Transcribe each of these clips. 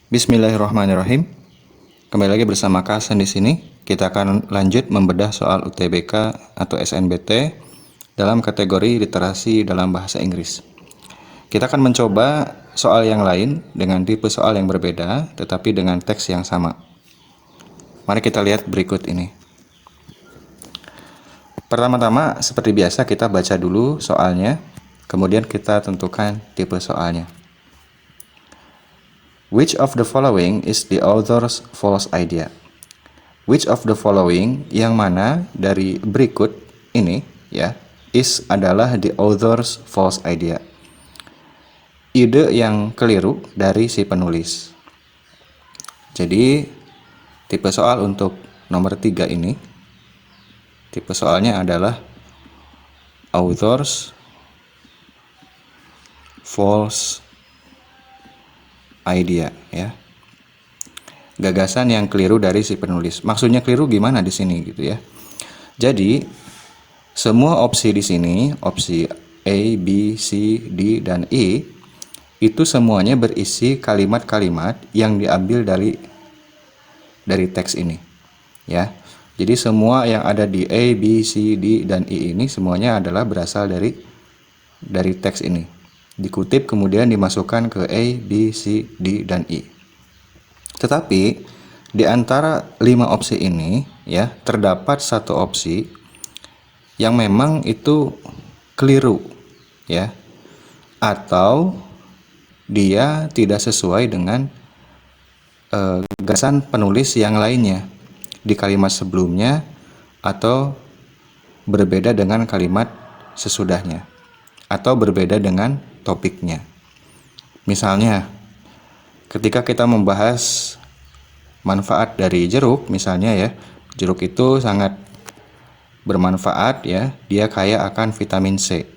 Bismillahirrahmanirrahim. Kembali lagi bersama Kasan di sini. Kita akan lanjut membedah soal UTBK atau SNBT dalam kategori literasi dalam bahasa Inggris. Kita akan mencoba soal yang lain dengan tipe soal yang berbeda, tetapi dengan teks yang sama. Mari kita lihat berikut ini. Pertama-tama, seperti biasa kita baca dulu soalnya, kemudian kita tentukan tipe soalnya. Which of the following is the author's false idea? Which of the following, yang mana dari berikut ini ya, is adalah the author's false idea. Ide yang keliru dari si penulis. Jadi tipe soal untuk nomor 3 ini, tipe soalnya adalah author's false idea ya. Gagasan yang keliru dari si penulis. Maksudnya keliru gimana di sini gitu ya. Jadi semua opsi di sini, opsi A, B, C, D dan E itu semuanya berisi kalimat-kalimat yang diambil dari teks ini. Ya. Jadi semua yang ada di A, B, C, D dan E ini semuanya adalah berasal dari teks ini. Dikutip kemudian dimasukkan ke A, B, C, D, dan E. Tetapi di antara 5 opsi ini ya, terdapat satu opsi yang memang itu keliru ya, atau dia tidak sesuai dengan gagasan penulis yang lainnya di kalimat sebelumnya atau berbeda dengan kalimat sesudahnya atau berbeda dengan topiknya. Misalnya, ketika kita membahas manfaat dari jeruk, misalnya ya, jeruk itu sangat bermanfaat ya, dia kaya akan vitamin C.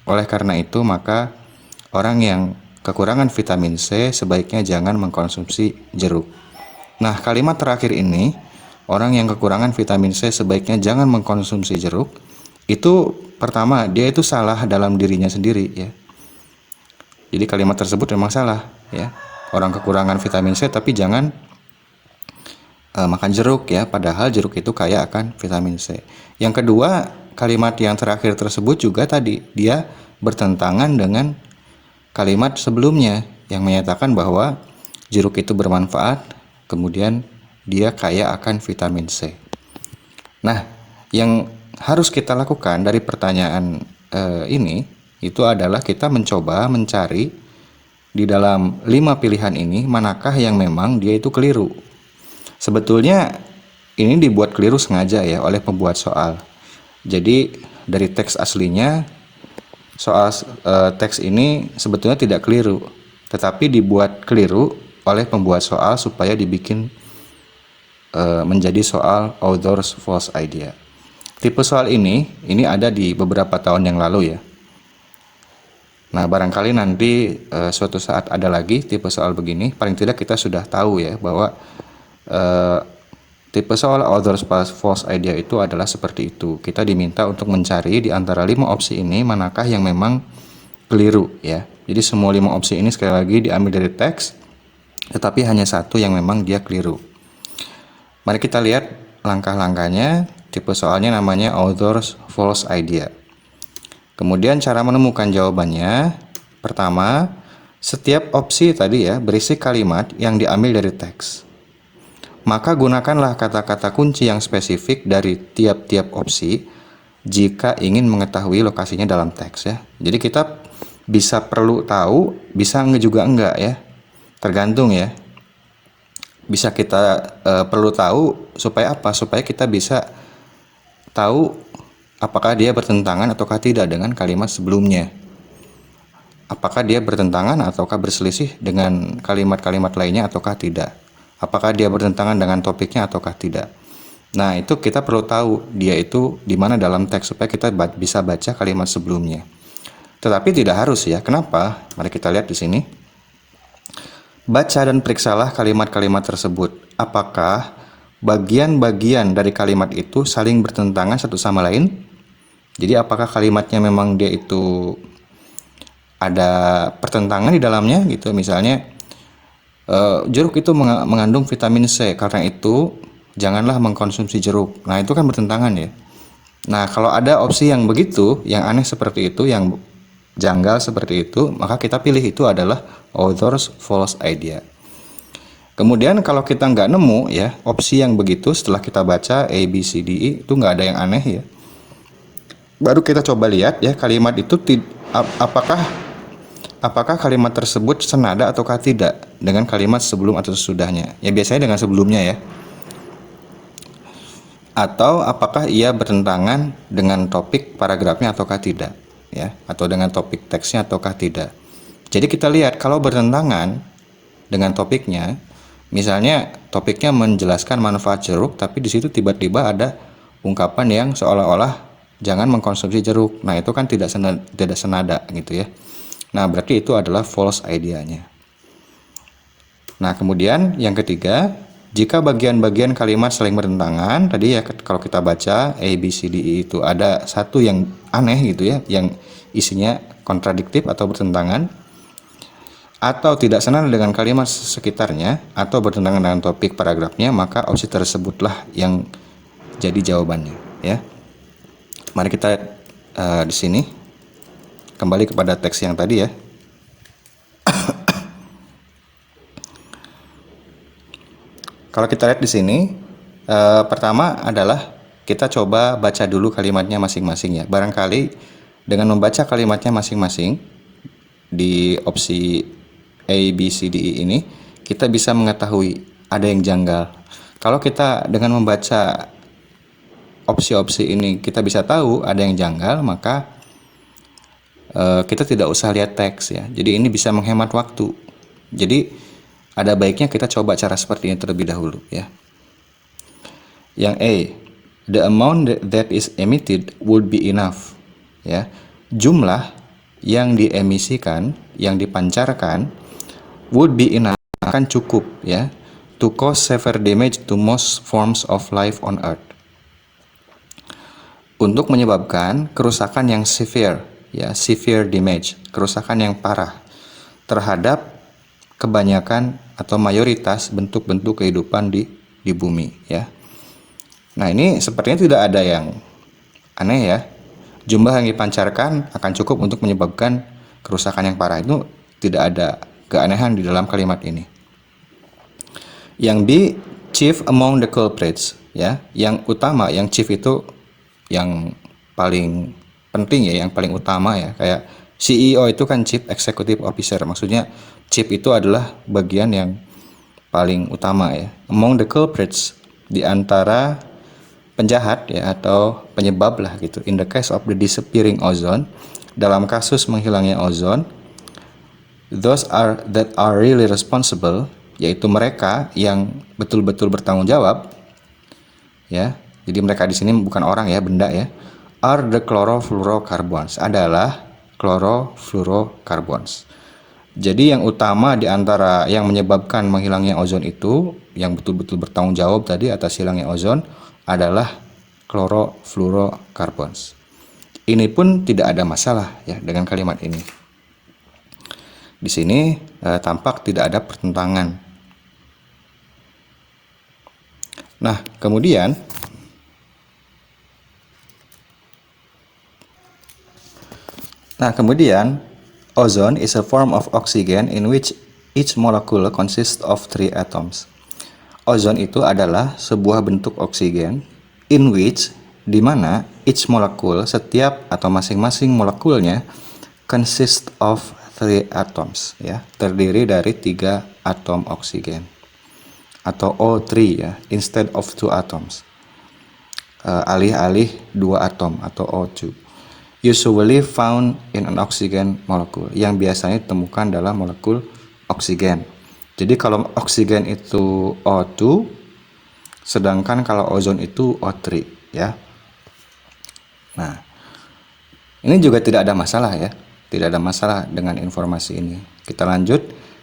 Oleh karena itu, maka orang yang kekurangan vitamin C sebaiknya jangan mengkonsumsi jeruk. Nah, kalimat terakhir ini, orang yang kekurangan vitamin C sebaiknya jangan mengkonsumsi jeruk, itu pertama, dia itu salah dalam dirinya sendiri ya. Jadi kalimat tersebut memang salah ya. Orang kekurangan vitamin C tapi jangan makan jeruk ya, padahal jeruk itu kaya akan vitamin C. Yang kedua, kalimat yang terakhir tersebut juga tadi dia bertentangan dengan kalimat sebelumnya yang menyatakan bahwa jeruk itu bermanfaat, kemudian dia kaya akan vitamin C. Nah, yang harus kita lakukan dari pertanyaan ini itu adalah kita mencoba mencari di dalam 5 pilihan ini manakah yang memang dia itu keliru. Sebetulnya ini dibuat keliru sengaja ya oleh pembuat soal. Jadi dari teks aslinya soal teks ini sebetulnya tidak keliru, tetapi dibuat keliru oleh pembuat soal supaya dibikin menjadi soal author's false idea. Tipe soal ini ada di beberapa tahun yang lalu ya. Nah, barangkali nanti suatu saat ada lagi tipe soal begini, paling tidak kita sudah tahu ya bahwa tipe soal author's false idea itu adalah seperti itu. Kita diminta untuk mencari di antara 5 opsi ini manakah yang memang keliru ya. Jadi semua 5 opsi ini sekali lagi diambil dari teks, tetapi hanya satu yang memang dia keliru. Mari kita lihat langkah-langkahnya. Tipe soalnya namanya author's false idea. Kemudian cara menemukan jawabannya, pertama, setiap opsi tadi ya berisi kalimat yang diambil dari teks. Maka gunakanlah kata-kata kunci yang spesifik dari tiap-tiap opsi jika ingin mengetahui lokasinya dalam teks ya. Jadi kita bisa perlu tahu, bisa juga enggak ya. Tergantung ya. Bisa kita perlu tahu supaya apa? Supaya kita bisa tahu apakah dia bertentangan ataukah tidak dengan kalimat sebelumnya. Apakah dia bertentangan ataukah berselisih dengan kalimat-kalimat lainnya ataukah tidak. Apakah dia bertentangan dengan topiknya ataukah tidak. Nah, itu kita perlu tahu dia itu di mana dalam teks supaya kita bisa baca kalimat sebelumnya. Tetapi tidak harus ya. Kenapa? Mari kita lihat di sini. Baca dan periksalah kalimat-kalimat tersebut. Apakah bagian-bagian dari kalimat itu saling bertentangan satu sama lain? Jadi apakah kalimatnya memang dia itu ada pertentangan di dalamnya gitu. Misalnya Jeruk itu mengandung vitamin C, karena itu janganlah mengkonsumsi jeruk. Nah, itu kan bertentangan ya. Nah, kalau ada opsi yang begitu, yang aneh seperti itu, yang janggal seperti itu, maka kita pilih itu adalah author's false idea. Kemudian kalau kita nggak nemu ya opsi yang begitu, setelah kita baca A, B, C, D, E, itu nggak ada yang aneh ya, baru kita coba lihat ya kalimat itu apakah kalimat tersebut senada ataukah tidak dengan kalimat sebelum atau sesudahnya. Ya biasanya dengan sebelumnya ya. Atau apakah ia bertentangan dengan topik paragrafnya ataukah tidak ya, atau dengan topik teksnya ataukah tidak. Jadi kita lihat kalau bertentangan dengan topiknya, misalnya topiknya menjelaskan manfaat jeruk, tapi di situ tiba-tiba ada ungkapan yang seolah-olah jangan mengkonsumsi jeruk. Nah, itu kan tidak senada gitu ya. Nah, berarti itu adalah false idea-nya. Nah, kemudian yang ketiga, jika bagian-bagian kalimat saling bertentangan, tadi ya kalau kita baca A, B, C, D, E itu ada satu yang aneh gitu ya, yang isinya kontradiktif atau bertentangan, atau tidak senada dengan kalimat sekitarnya, atau bertentangan dengan topik paragrafnya, maka opsi tersebutlah yang jadi jawabannya ya. Mari kita di sini kembali kepada teks yang tadi ya. Kalau kita lihat di sini, pertama adalah kita coba baca dulu kalimatnya masing-masing ya. Barangkali dengan membaca kalimatnya masing-masing di opsi A, B, C, D, E ini, kita bisa mengetahui ada yang janggal. Kalau kita dengan membaca opsi-opsi ini kita bisa tahu ada yang janggal, maka kita tidak usah lihat teks ya. Jadi ini bisa menghemat waktu. Jadi ada baiknya kita coba cara seperti ini terlebih dahulu ya. Yang A, the amount that is emitted would be enough ya. Jumlah yang diemisikan, yang dipancarkan would be enough, akan cukup ya, to cause severe damage to most forms of life on earth. Untuk menyebabkan kerusakan yang severe ya, severe damage, kerusakan yang parah terhadap kebanyakan atau mayoritas bentuk-bentuk kehidupan di bumi ya. Nah, ini sepertinya tidak ada yang aneh ya. Jumlah yang dipancarkan akan cukup untuk menyebabkan kerusakan yang parah, itu tidak ada keanehan di dalam kalimat ini. Yang B, chief among the culprits ya. Yang utama, yang chief itu yang paling penting ya, yang paling utama ya. Kayak CEO itu kan Chief Executive Officer, maksudnya chief itu adalah bagian yang paling utama ya. Among the culprits, di antara penjahat ya atau penyebab lah gitu. In the case of the disappearing ozone, dalam kasus menghilangnya ozon, those that are really responsible, yaitu mereka yang betul-betul bertanggung jawab ya. Jadi mereka di sini bukan orang ya, benda ya. Are the chlorofluorocarbons, adalah chlorofluorocarbons. Jadi yang utama di antara yang menyebabkan menghilangnya ozon itu, yang betul-betul bertanggung jawab tadi atas hilangnya ozon, adalah chlorofluorocarbons. Ini pun tidak ada masalah ya dengan kalimat ini. Di sini tampak tidak ada pertentangan. Nah, kemudian ozone is a form of oxygen in which each molecule consists of 3 atoms. Ozon itu adalah sebuah bentuk oksigen in which, di mana each molecule, setiap atau masing-masing molekulnya, consist of 3 atoms ya, terdiri dari 3 atom oksigen atau O3 ya, instead of 2 atoms. Alih-alih 2 atom atau O2. Usually found in an oxygen molecule, yang biasanya ditemukan dalam molekul oksigen. Jadi kalau oksigen itu O2, sedangkan kalau ozon itu O3 ya. Nah, ini juga tidak ada masalah ya. Tidak ada masalah dengan informasi ini. Kita lanjut.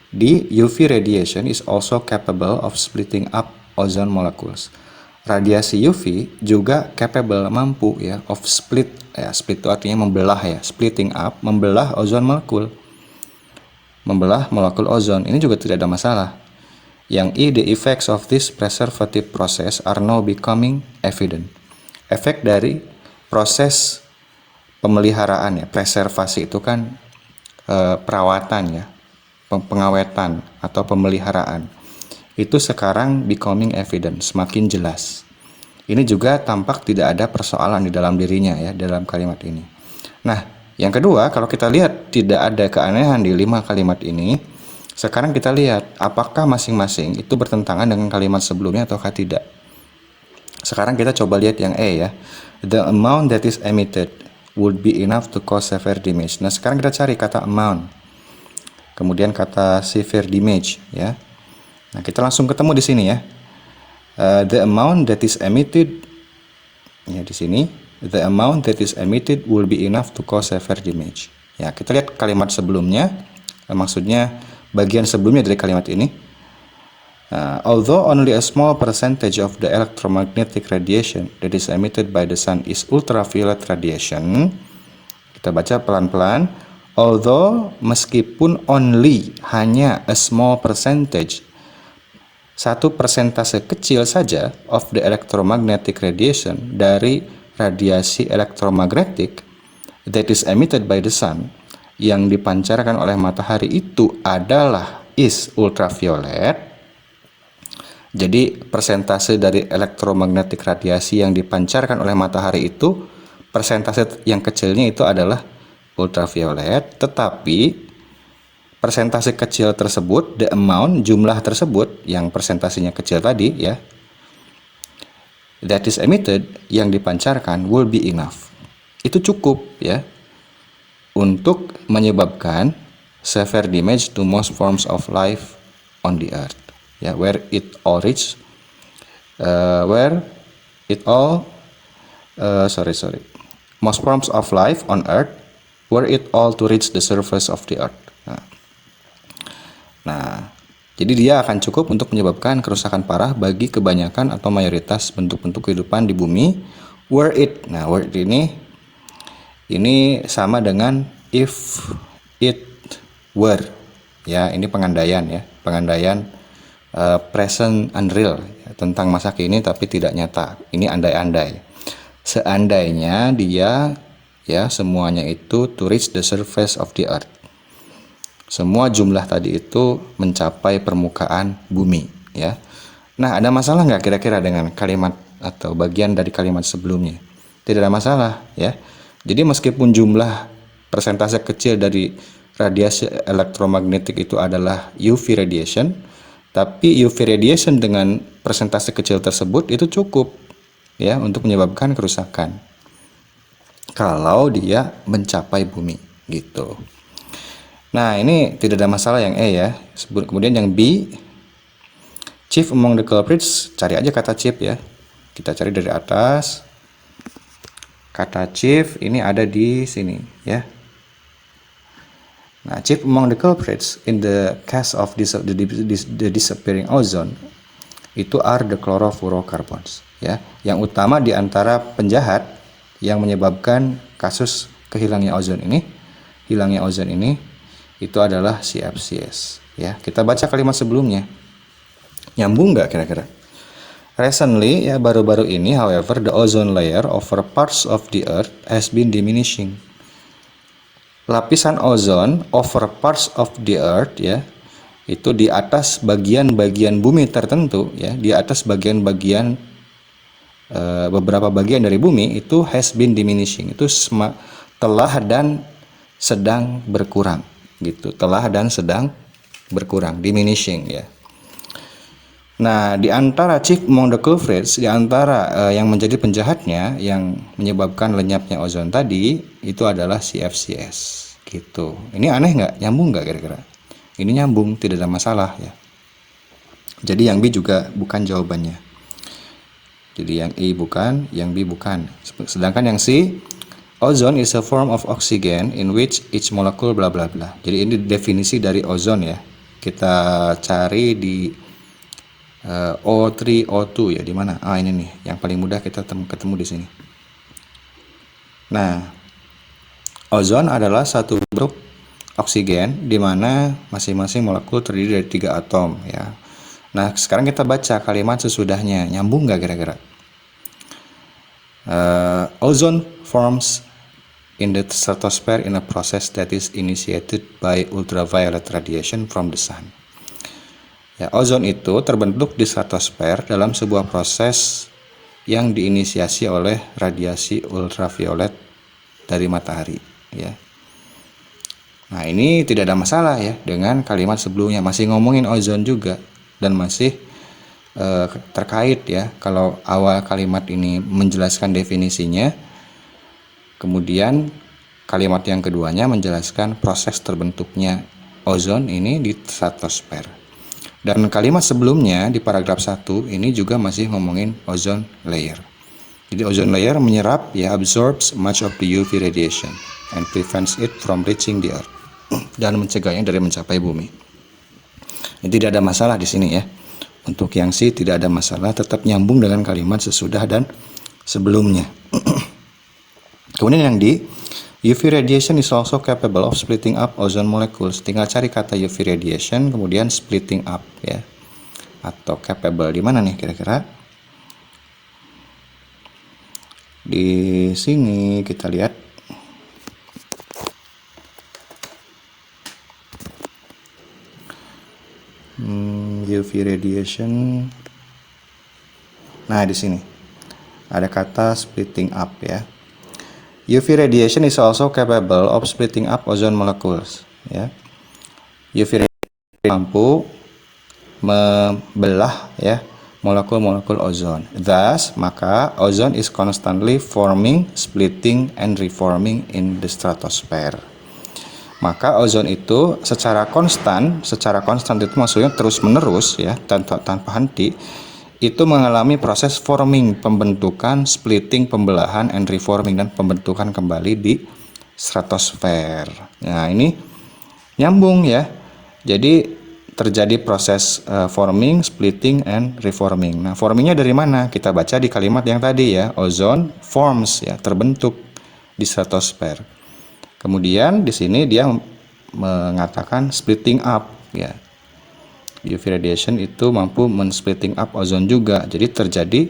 Di UV radiation is also capable of splitting up ozone molecules. Radiasi UV juga capable, mampu ya, of split ya. Split itu artinya membelah ya. Splitting up, membelah ozon molekul. Membelah molekul ozon. Ini juga tidak ada masalah. Yang E, the effects of this preservative process are now becoming evident. Efek dari proses pemeliharaan ya, preservasi itu kan perawatan ya, pengawetan atau pemeliharaan. Itu sekarang becoming evident, semakin jelas. Ini juga tampak tidak ada persoalan di dalam dirinya ya, dalam kalimat ini. Nah, yang kedua, kalau kita lihat tidak ada keanehan di 5 kalimat ini, sekarang kita lihat apakah masing-masing itu bertentangan dengan kalimat sebelumnya ataukah tidak. Sekarang kita coba lihat yang E ya. The amount that is emitted would be enough to cause severe damage. Nah, sekarang kita cari kata amount. Kemudian kata severe damage ya. Nah, kita langsung ketemu di sini ya. The amount that is emitted ya di sini. The amount that is emitted will be enough to cause severe damage. Ya, kita lihat kalimat sebelumnya. Maksudnya bagian sebelumnya dari kalimat ini. Although only a small percentage of the electromagnetic radiation that is emitted by the sun is ultraviolet radiation. Kita baca pelan-pelan. Although meskipun only hanya a small percentage, satu persentase kecil saja of the electromagnetic radiation dari radiasi elektromagnetik that is emitted by the sun yang dipancarkan oleh matahari itu adalah is ultraviolet. Jadi persentase dari elektromagnetik radiasi yang dipancarkan oleh matahari itu, persentase yang kecilnya itu adalah ultraviolet, tetapi persentase kecil tersebut, the amount, jumlah tersebut yang persentasenya kecil tadi ya, that is emitted, yang dipancarkan, will be enough. Itu cukup ya untuk menyebabkan severe damage to most forms of life on the earth. Ya, most forms of life on earth, were it all to reach the surface of the earth. Nah, jadi dia akan cukup untuk menyebabkan kerusakan parah bagi kebanyakan atau mayoritas bentuk-bentuk kehidupan di bumi. Were it, nah were it ini sama dengan if it were. Ya, ini pengandaian ya, pengandaian present unreal ya, tentang masa kini tapi tidak nyata. Ini andai-andai. Seandainya dia ya semuanya itu to reach the surface of the earth. Semua jumlah tadi itu mencapai permukaan bumi ya. Nah, ada masalah nggak kira-kira dengan kalimat atau bagian dari kalimat sebelumnya? Tidak ada masalah ya. Jadi meskipun jumlah persentase kecil dari radiasi elektromagnetik itu adalah UV radiation, tapi UV radiation dengan persentase kecil tersebut itu cukup ya untuk menyebabkan kerusakan kalau dia mencapai bumi gitu. Nah, ini tidak ada masalah yang E ya. Kemudian yang B, chief among the culprits, cari aja kata chief ya. Kita cari dari atas. Kata chief ini ada di sini ya. Nah, chief among the culprits in the case of the disappearing ozone itu are the chlorofluorocarbons ya. Yang utama di antara penjahat yang menyebabkan kasus hilangnya ozon ini itu adalah CFCs ya. Kita baca kalimat sebelumnya. Nyambung nggak kira-kira? Recently ya, baru-baru ini, however, the ozone layer over parts of the earth has been diminishing. Lapisan ozon over parts of the earth ya, itu di atas bagian-bagian bumi tertentu ya, di atas bagian-bagian beberapa bagian dari bumi itu has been diminishing. Itu telah dan sedang berkurang gitu. Telah dan sedang berkurang, diminishing ya. Nah, di antara chief among the culprits, di antara yang menjadi penjahatnya yang menyebabkan lenyapnya ozon tadi itu adalah CFCs gitu. Ini aneh nggak? Nyambung nggak kira-kira? Ini nyambung, tidak ada masalah ya. Jadi yang B juga bukan jawabannya. Jadi yang E bukan, yang B bukan. Sedangkan yang C, ozone is a form of oxygen in which each molecule bla bla bla. Jadi ini definisi dari ozon ya. Kita cari di O3, O2 ya, di mana? Ah, ini nih, yang paling mudah kita ketemu di sini. Nah, ozon adalah satu grup oksigen di mana masing-masing molekul terdiri dari 3 atom ya. Nah, sekarang kita baca kalimat sesudahnya. Nyambung nggak kira-kira? Ozone forms in the stratosphere in a process that is initiated by ultraviolet radiation from the sun. Ya, ozon itu terbentuk di stratosfer dalam sebuah proses yang diinisiasi oleh radiasi ultraviolet dari matahari. Ya. Nah, ini tidak ada masalah ya dengan kalimat sebelumnya, masih ngomongin ozon juga dan masih terkait ya. Kalau awal kalimat ini menjelaskan definisinya, kemudian kalimat yang keduanya menjelaskan proses terbentuknya ozon ini di stratosfer. Dan kalimat sebelumnya di paragraf 1 ini juga masih ngomongin ozone layer. Jadi ozone layer menyerap ya, absorbs much of the UV radiation and prevents it from reaching the earth, dan mencegahnya dari mencapai bumi. Ini tidak ada masalah di sini ya. Untuk yang C tidak ada masalah, tetap nyambung dengan kalimat sesudah dan sebelumnya. Kemudian yang D, UV radiation is also capable of splitting up ozone molecules. Tinggal cari kata UV radiation, kemudian splitting up ya. Atau capable di mana nih kira-kira? Di sini kita lihat. UV radiation. Nah, di sini ada kata splitting up ya. UV radiation is also capable of splitting up ozone molecules. Ya. UV radiation mampu membelah ya molekul-molekul ozon. Thus, maka ozone is constantly forming, splitting, and reforming in the stratosphere. Maka ozon itu secara konstan itu maksudnya terus-menerus ya, tanpa henti, itu mengalami proses forming, pembentukan, splitting, pembelahan, and reforming, dan pembentukan kembali di stratosfer. Nah, ini nyambung ya. Jadi terjadi proses forming, splitting, and reforming. Nah, formingnya dari mana? Kita baca di kalimat yang tadi ya. Ozone forms ya, terbentuk di stratosfer. Kemudian di sini dia mengatakan splitting up ya. UV radiation itu mampu men-splitting up ozon juga. Jadi terjadi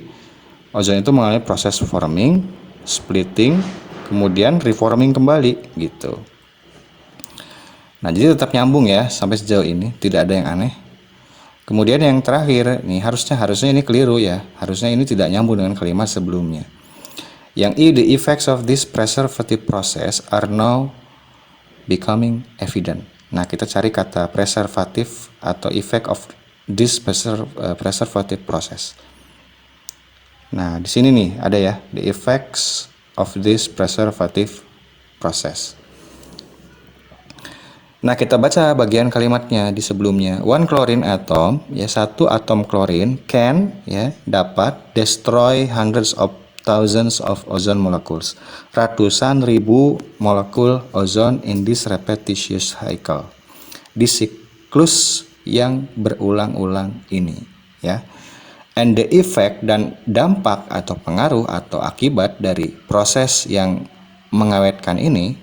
ozon itu mengalami proses forming, splitting, kemudian reforming kembali gitu. Nah, jadi tetap nyambung ya sampai sejauh ini, tidak ada yang aneh. Kemudian yang terakhir, nih harusnya ini keliru ya. Harusnya ini tidak nyambung dengan kalimat sebelumnya. Yang I, the effects of this preservative process are now becoming evident. Nah, kita cari kata preservative atau effect of this preservative process. Nah, di sini nih ada ya, the effects of this preservative process. Nah, kita baca bagian kalimatnya di sebelumnya. One chlorine atom, ya, satu atom klorin can ya dapat destroy hundreds of thousands of ozone molecules, ratusan ribu molekul ozon in this repetitious cycle, di siklus yang berulang-ulang ini ya. And the effect, dan dampak atau pengaruh atau akibat dari proses yang mengawetkan ini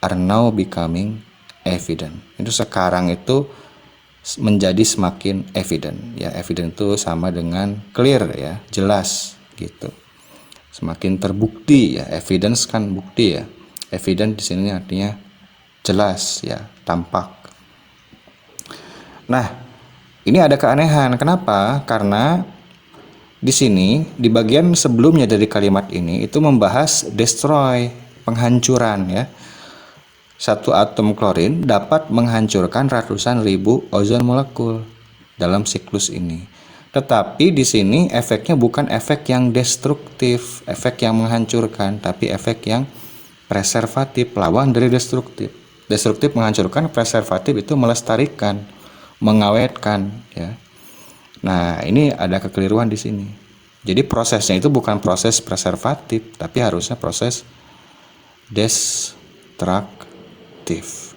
are now becoming evident. Itu sekarang itu menjadi semakin evident ya. Evident itu sama dengan clear ya, jelas gitu. Semakin terbukti ya, evidence kan bukti ya. Evident di sini artinya jelas ya, tampak. Nah, ini ada keanehan. Kenapa? Karena di sini di bagian sebelumnya dari kalimat ini itu membahas destroy, penghancuran ya. Satu atom klorin dapat menghancurkan ratusan ribu ozon molekul dalam siklus ini. Tetapi di sini efeknya bukan efek yang destruktif, efek yang menghancurkan, tapi efek yang preservatif, lawan dari destruktif. Destruktif menghancurkan, preservatif itu melestarikan, mengawetkan ya. Nah, ini ada kekeliruan di sini. Jadi prosesnya itu bukan proses preservatif, tapi harusnya proses destruktif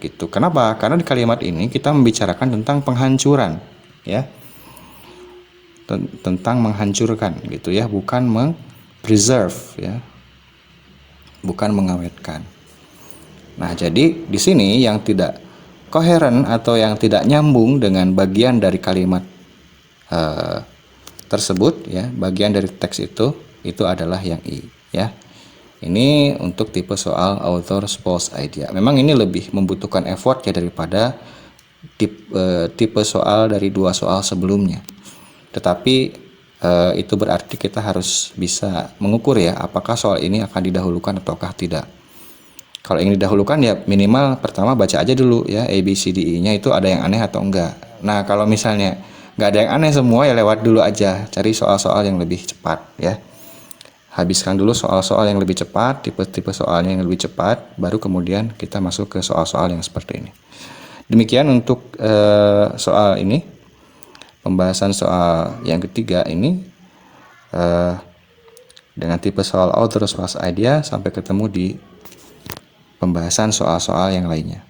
gitu. Kenapa? Karena di kalimat ini kita membicarakan tentang penghancuran ya. Tentang menghancurkan gitu ya, bukan preserve ya, bukan mengawetkan. Nah, jadi di sini yang tidak koheren atau yang tidak nyambung dengan bagian dari kalimat tersebut ya, bagian dari teks itu adalah yang I ya. Ini untuk tipe soal author's false idea. Memang ini lebih membutuhkan effort ya daripada tipe soal dari 2 soal sebelumnya. Tetapi itu berarti kita harus bisa mengukur ya, apakah soal ini akan didahulukan ataukah tidak. Kalau ingin didahulukan ya minimal pertama baca aja dulu ya, A, B, C, D, E-nya itu ada yang aneh atau enggak. Nah kalau misalnya nggak ada yang aneh semua ya lewat dulu aja, cari soal-soal yang lebih cepat ya. Habiskan dulu soal-soal yang lebih cepat, tipe-tipe soalnya yang lebih cepat, baru kemudian kita masuk ke soal-soal yang seperti ini. Demikian untuk soal ini, pembahasan soal yang ketiga ini dengan tipe soal author's false idea. Sampai ketemu di pembahasan soal-soal yang lainnya.